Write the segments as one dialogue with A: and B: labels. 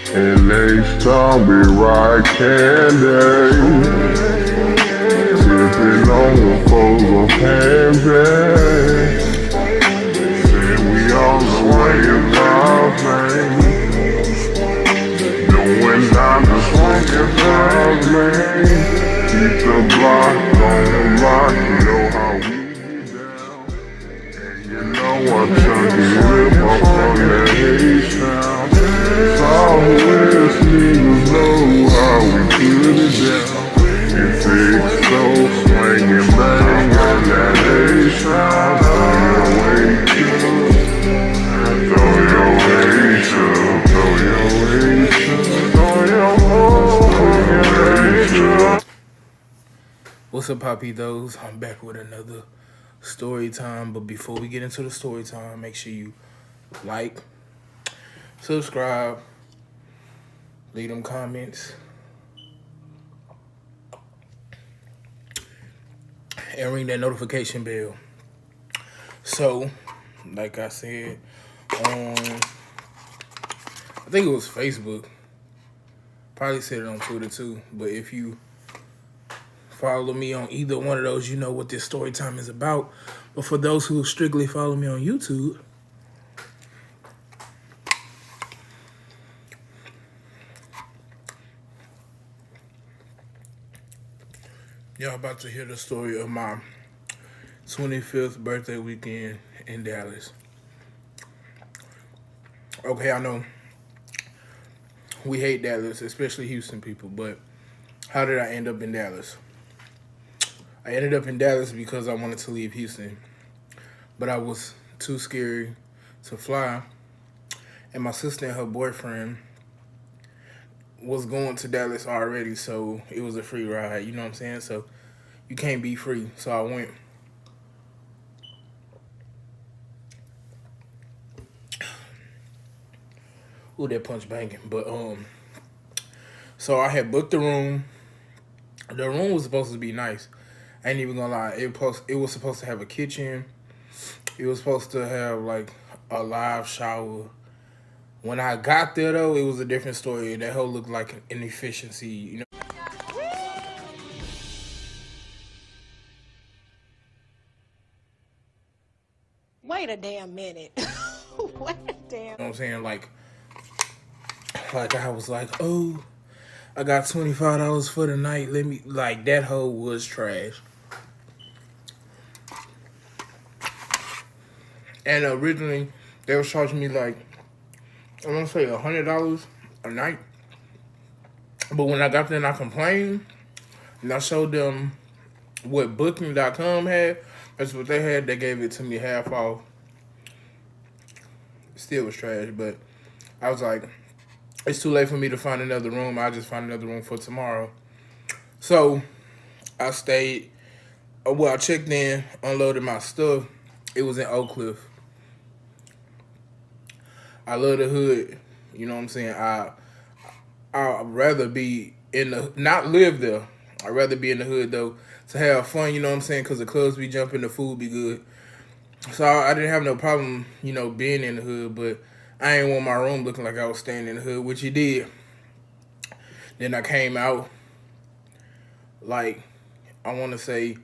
A: And next time we ride candy, sipping on the foes of handbags. Said we on the way of love, doing down the swinging love, man. Keep the block on the lock, you know how we get down. And you know I chunk it rip up on that H-Town. Southwest niggas know how we put it down. It's so swinging bang on that H-Town. Throw your weight up, throw your weight up, throw your weight up.
B: What's up, Poppy Those? I'm back with another story time. But before we get into the story time, make sure you like, subscribe, leave them comments, and ring that notification bell. So, like I said, I think it was Facebook. Probably said it on Twitter too. But if you follow me on either one of those, you know what this story time is about. But for those who strictly follow me on YouTube, y'all about to hear the story of my 25th birthday weekend in Dallas. Okay, I know we hate Dallas, especially Houston people, but how did I end up in Dallas? I ended up in Dallas because I wanted to leave Houston, but I was too scared to fly, and my sister and her boyfriend was going to Dallas already, so it was a free ride, you know what I'm saying? So you can't be free, so I went. Ooh, that punch banging. But so I had booked the room. The room was supposed to be nice. I ain't even gonna lie. It was supposed to have a kitchen. It was supposed to have like a live shower. When I got there though, it was a different story. That whole looked like an inefficiency, you know.
C: Wait a damn minute. Wait a damn.
B: You know what I'm saying? Like I was like, oh, I got $25 for the night. Let me, like, that hoe was trash. And originally, they was charging me like, I want to say $100 a night. But when I got there and I complained, and I showed them what Booking.com had, that's what they had. They gave it to me half off. Still was trash, but I was like, it's too late for me to find another room. I'll just find another room for tomorrow. So I stayed. Well, I checked in, unloaded my stuff. It was in Oak Cliff. I love the hood. You know what I'm saying? I'd rather be in the, not live there. I'd rather be in the hood though, to have fun, you know what I'm saying? Because the clubs be jumping, the food be good. So I didn't have no problem, you know, being in the hood, but I ain't want my room looking like I was staying in the hood, which it did. Then I came out, like, I want to say,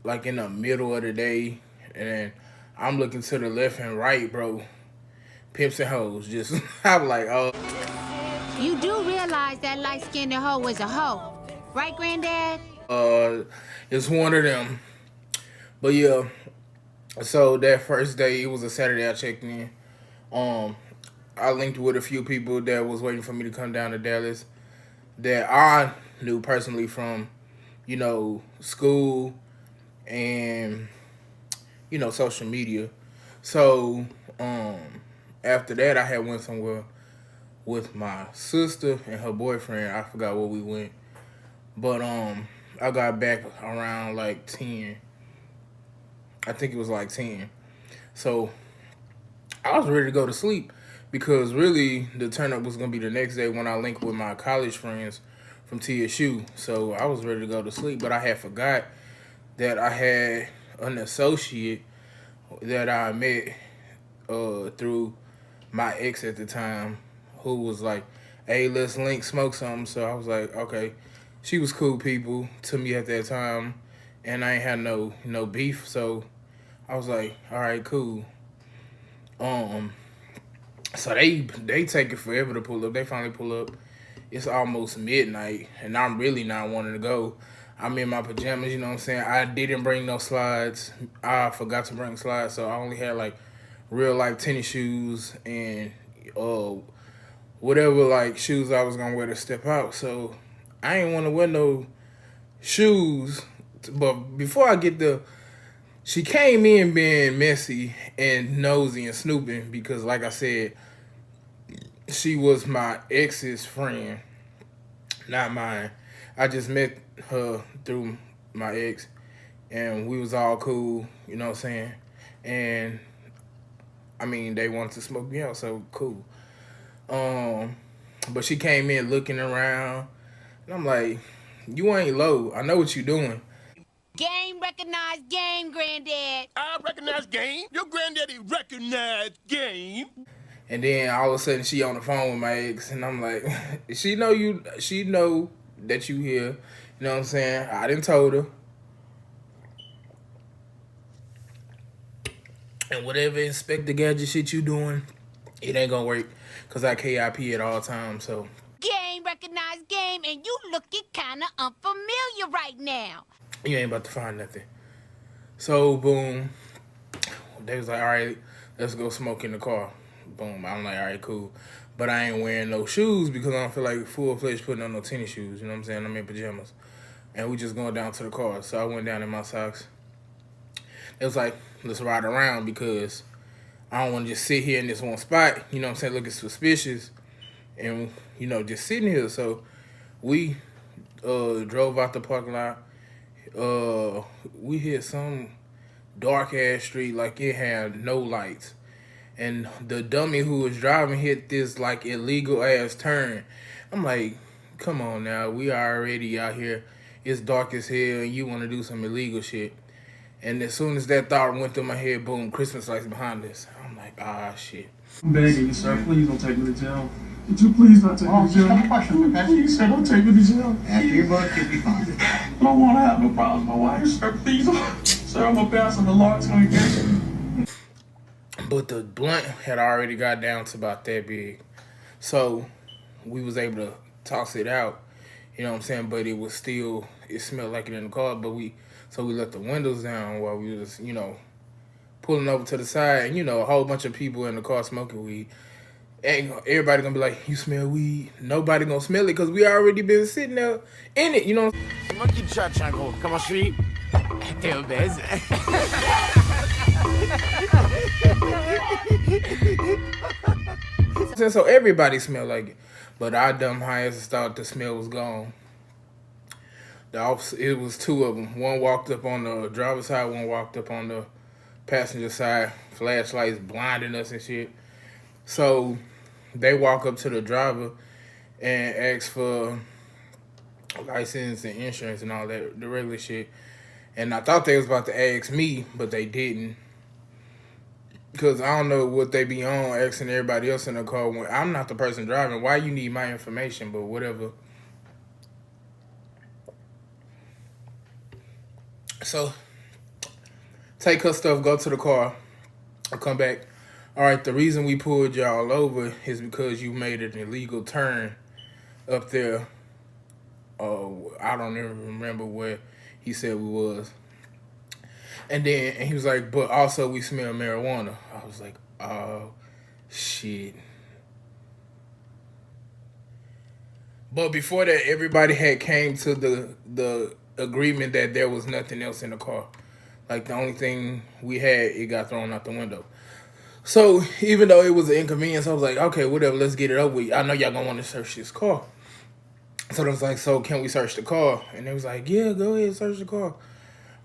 B: like in the middle of the day, and I'm looking to the left and right, bro. Pimps and hoes, just, I'm like, oh.
D: You do realize that light-skinned hoe is a hoe, right, Granddad?
B: It's one of them. But yeah, so that first day, it was a Saturday I checked in. I linked with a few people that was waiting for me to come down to Dallas that I knew personally from, you know, school and, you know, social media. So, after that, I had went somewhere with my sister and her boyfriend. I forgot where we went. But, I got back around like 10. I think it was like 10. So, I was ready to go to sleep because really the turn up was going to be the next day when I linked with my college friends from TSU. So I was ready to go to sleep, but I had forgot that I had an associate that I met through my ex at the time who was like hey, let's link, smoke something. So I was like, okay. She was cool people to me at that time, and I ain't had no beef. So I was like, all right, cool. Um, so they take it forever to pull up. They finally pull up. It's almost midnight, and I'm really not wanting to go. I'm in my pajamas, you know what I'm saying? I didn't bring no slides. I forgot to bring slides, so I only had like real life tennis shoes and uh whatever like shoes I was gonna wear to step out. So I ain't want to wear no shoes. But before I get the, she came in being messy and nosy and snooping because, like I said, she was my ex's friend, not mine. I just met her through my ex, and we was all cool, you know what I'm saying? And I mean, they wanted to smoke me out, so cool. Um, but she came in looking around, and I'm like, you ain't low. I know what you doing.
D: Game recognized game, Granddad.
E: I recognize game. Your granddaddy recognized game.
B: And then all of a sudden she on the phone with my ex, and I'm like, she know you. She know that you here. You know what I'm saying? I didn't told her. And whatever Inspector Gadget shit you doing, it ain't gonna work. Cause I KIP at all times. So
D: Game recognized game, and you looking kinda unfamiliar right now.
B: you ain't about to find nothing. So boom. They was like, all right, let's go smoke in the car. Boom. I'm like, all right, cool. But I ain't wearing no shoes because I don't feel like full-fledged putting on no tennis shoes. You know what I'm saying? I'm in pajamas. And we just going down to the car. So I went down in my socks. It was like, let's ride around because I don't want to just sit here in this one spot. You know what I'm saying? Looking suspicious. And, you know, just sitting here. So we drove out the parking lot. We hit some dark ass street like it had no lights, and the dummy who was driving hit this like illegal ass turn. I'm like, come on now, we already out here, it's dark as hell, and you want to do some illegal shit. And as soon as that thought went through my head, boom, Christmas lights behind us. I'm like, ah, shit.
F: I'm begging you, sir. Please don't take me to jail. Could you please not take me to jail?
G: Just a question, okay?
F: Please, sir, don't take me to jail.
G: After your book, you'll be fine.
F: I don't want to have no problems with my wife, sir. Please, sir, I'm a pass on the Lord's congregation.
B: But the blunt had already got down to about that big. So we was able to toss it out. You know what I'm saying? But it was still, it smelled like it in the car. But we let the windows down while we was, you know, pulling over to the side. And, you know, a whole bunch of people in the car smoking weed. Ain't everybody gonna be like, you smell weed? Nobody gonna smell it because we already been sitting there in it, you know?
E: Monkey Chachango, comment suis? T'es obèse.
B: So everybody smelled like it. But our dumb high asses thought the smell was gone. The officer, it was two of them. One walked up on the driver's side, one walked up on the passenger side. Flashlights blinding us and shit. So they walk up to the driver and ask for license and insurance and all that, the regular shit. And I thought they was about to ask me, but they didn't. Because I don't know what they be on asking everybody else in the car when I'm not the person driving. Why you need my information, but whatever. So take her stuff, go to the car, I'll come back. All right, the reason we pulled y'all over is because you made an illegal turn up there. I don't even remember where he said we was. And he was like, but also we smell marijuana. I was like, oh, shit. But before that, everybody had came to the agreement that there was nothing else in the car. Like, the only thing we had, it got thrown out the window. So even though it was an inconvenience, I was like, okay, whatever, let's get it over with. I know y'all gonna want to search this car. So I was like, so can we search the car? And they was like, yeah, go ahead, search the car.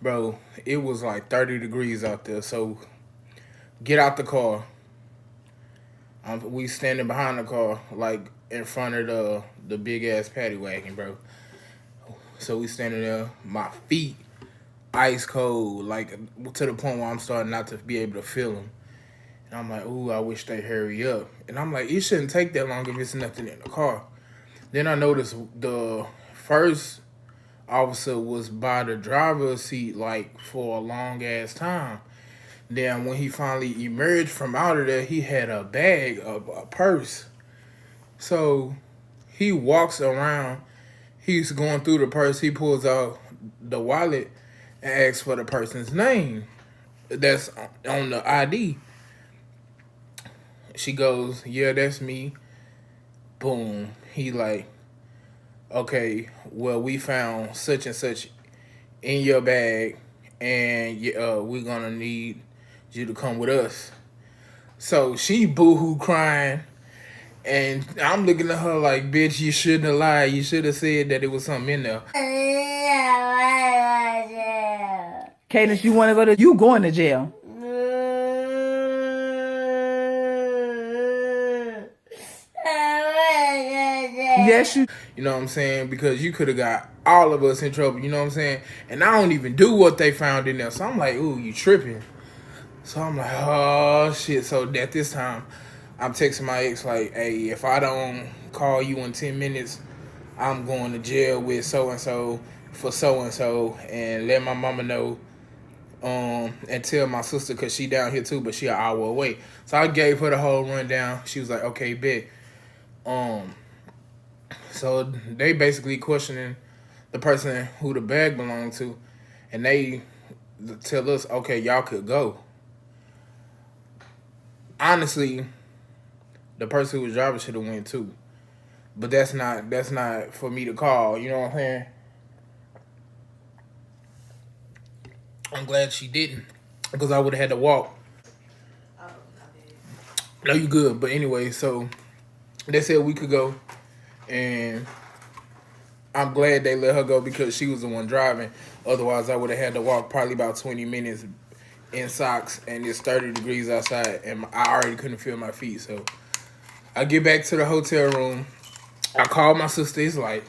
B: Bro, it was like 30 degrees out there. So get out the car. We standing behind the car, like in front of the big ass paddy wagon, bro. So we standing there, my feet ice cold, like to the point where I'm starting not to be able to feel them. And I'm like, ooh, I wish they hurry up. And I'm like, it shouldn't take that long if it's nothing in the car. Then I noticed the first officer was by the driver's seat like for a long ass time. Then when he finally emerged from out of there, he had a bag, a purse. So he walks around. He's going through the purse. He pulls out the wallet and asks for the person's name that's on the ID. She goes, yeah, that's me. Boom. He like, okay, well, we found such and such in your bag, and we're gonna need you to come with us. So she boohoo crying, and I'm looking at her like, bitch, you shouldn't have lied. You should have said that it was something in there.
H: Cadence, you want to go to? You going to jail? Yes, you.
B: You know what I'm saying? Because you could have got all of us in trouble. You know what I'm saying? And I don't even do what they found in there. So I'm like, ooh, you tripping. So I'm like, oh, shit. So at this time, I'm texting my ex like, hey, if I don't call you in 10 minutes, I'm going to jail with so-and-so for so-and-so, and let my mama know, and tell my sister, because she down here too, but she an hour away. So I gave her the whole rundown. She was like, okay, bet. So they basically questioning the person who the bag belonged to, and they tell us, okay, y'all could go. Honestly, the person who was driving should have went too, but that's not for me to call. You know what I'm saying? I'm glad she didn't, because I would have had to walk. No, you good. But anyway, so they said we could go, and I'm glad they let her go because she was the one driving. Otherwise, I would have had to walk probably about 20 minutes in socks, and it's 30 degrees outside, and I already couldn't feel my feet. So I get back to the hotel room. I call my sister. It's like,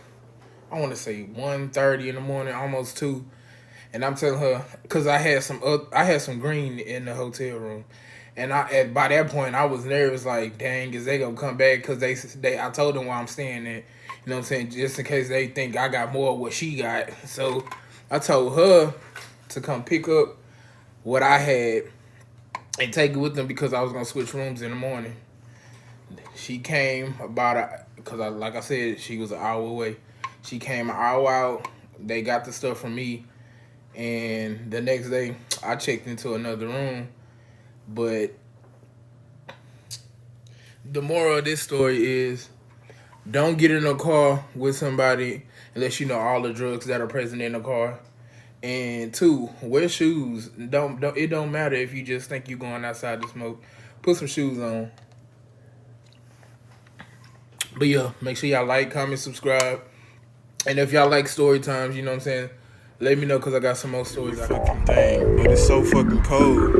B: I want to say 1:30 in the morning, almost 2. And I'm telling her, because I had some green in the hotel room. And by that point, I was nervous, like, dang, is they going to come back? Because I told them where I'm staying at, you know what I'm saying, just in case they think I got more of what she got. So I told her to come pick up what I had and take it with them because I was going to switch rooms in the morning. She came because like I said, she was an hour away. She came an hour out. They got the stuff from me. And the next day, I checked into another room. But the moral of this story is, don't get in a car with somebody unless you know all the drugs that are present in the car. And 2, wear shoes. It don't matter if you just think you're going outside to smoke. Put some shoes on. But yeah, make sure y'all like, comment, subscribe. And if y'all like story times, you know what I'm saying, let me know, because I got some more stories I can thing. But it's so fucking cold.